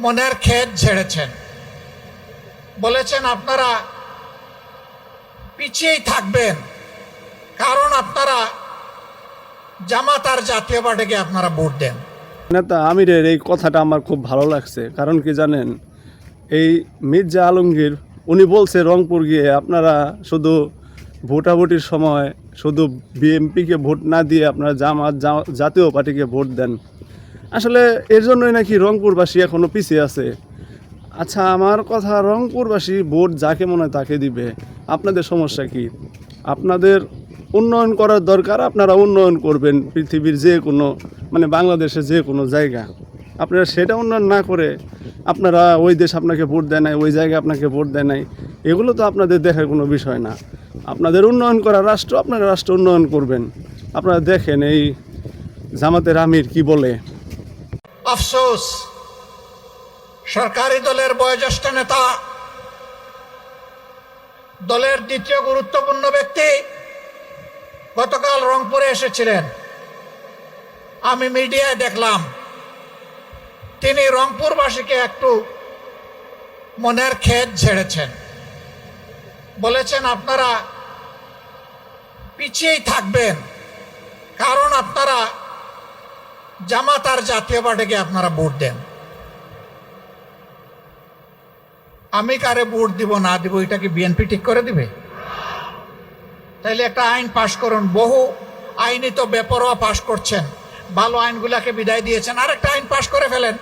মনের ক্ষেত ঝেড়েছেন, বলেছেন আপনারা পিছিয়েই থাকবেন, কারণ আপনারা জামাত আর জাতীয় পার্টিকে আপনারা ভোট দেন। নেতা আমিরের এই কথাটা আমার খুব ভালো লাগছে। কারণ কি জানেন, এই মির্জা আলমগীর উনি বলছে রংপুর গিয়ে আপনারা শুধু ভোটাভুটির সময় শুধু বিএনপিকে ভোট না দিয়ে আপনারা জাতীয় পার্টিকে ভোট দেন। আসলে এর জন্যই নাকি রংপুরবাসী এখনও পিছিয়ে আছে। আচ্ছা, আমার কথা, রংপুরবাসী ভোট যাকে মনে হয় তাকে দিবে। আপনাদের সমস্যা কি? আপনাদের উন্নয়ন করার দরকার, আপনারা উন্নয়ন করবেন পৃথিবীর যে কোনো, মানে বাংলাদেশের যে কোনো জায়গা। আপনারা সেটা উন্নয়ন না করে আপনারা ওই দেশ আপনাকে ভোট দেয় নাই, ওই জায়গায় আপনাকে ভোট দেয় নাই, এগুলো তো আপনাদের দেখার কোনো বিষয় না। আপনাদের উন্নয়ন করা রাষ্ট্র, আপনারা রাষ্ট্র উন্নয়ন করবেন। আপনারা দেখেন এই জামাতের আমির কি বলে। আফসোস, সরকারি দলের বয়োজ্যেষ্ঠ নেতা, দলের দ্বিতীয় গুরুত্বপূর্ণ ব্যক্তি গতকাল রংপুরে এসেছিলেন। আমি মিডিয়ায় দেখলাম তিনি রংপুরবাসীকে একটু মনের ক্ষেত ঝেড়েছেন, বলেছেন আপনারা পিছিয়েই থাকবেন, কারণ আপনারা জামাত আর জাতীয় পার্টিকে আপনারা ভোট দেন। আমি কারে ভোট দিব না দিব এটা কি বিএনপি ঠিক করে দিবে? তাইলে একটা আইন পাশ করুন। বহু আইনই তো বেপরোয়া পাশ করছেন, ভালো আইনগুলাকে বিদায় দিয়েছেন। আর একটা আইন পাশ করে ফেলেন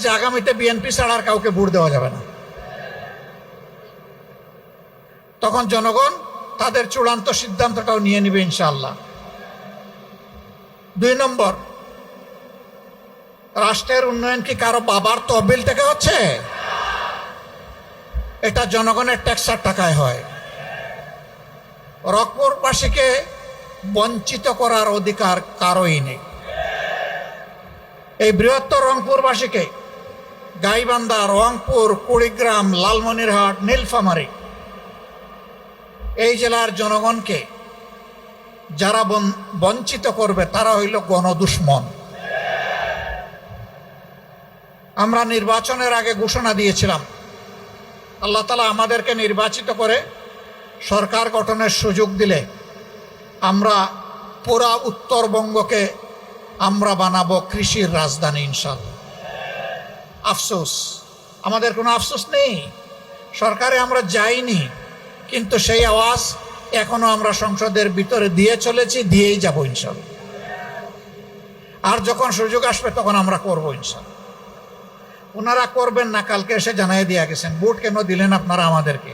যে আগামীতে বিএনপি ছাড়া আর কাউকে ভোট দেওয়া যাবে না। তখন জনগণ তাদের চূড়ান্ত সিদ্ধান্তটাও নিয়ে নিবে ইনশাআল্লাহ। 2 নম্বর, রাষ্ট্রের উন্নয়ন কি কারো বাবার তহবিল থেকে হচ্ছে? এটা জনগণের ট্যাক্সের টাকায় হয়। রংপুরবাসীকে বঞ্চিত করার অধিকার কারোই নেই। এই বৃহত্তর রংপুরবাসীকে গাইবান্ধা, রংপুর, কুড়িগ্রাম, লালমনিরহাট, নীলফামারী এই জেলার জনগণকে যারা বঞ্চিত করবে তারা হইল গণদুশ্মন। আমরা নির্বাচনের আগে ঘোষণা দিয়েছিলাম, আল্লাহ তাআলা আমাদেরকে নির্বাচিত করে সরকার গঠনের সুযোগ দিলে আমরা পুরা উত্তরবঙ্গকে আমরা বানাবো কৃষির রাজধানী ইনশাআল্লাহ। আফসোস, আমাদের কোনো আফসোস নেই, সরকারে আমরা যাইনি, কিন্তু সেই আওয়াজ এখনো আমরা সংসদের ভিতরে দিয়ে চলেছি, দিয়েই যাবো ইনশাআল্লাহ। আর যখন সুযোগ আসবে তখন আমরা করবো ইনশাআল্লাহ। ওনারা করবেন না, কালকে এসে জানাই দিয়ে গেছেন ভোট কেন দিলেন আপনারা আমাদেরকে।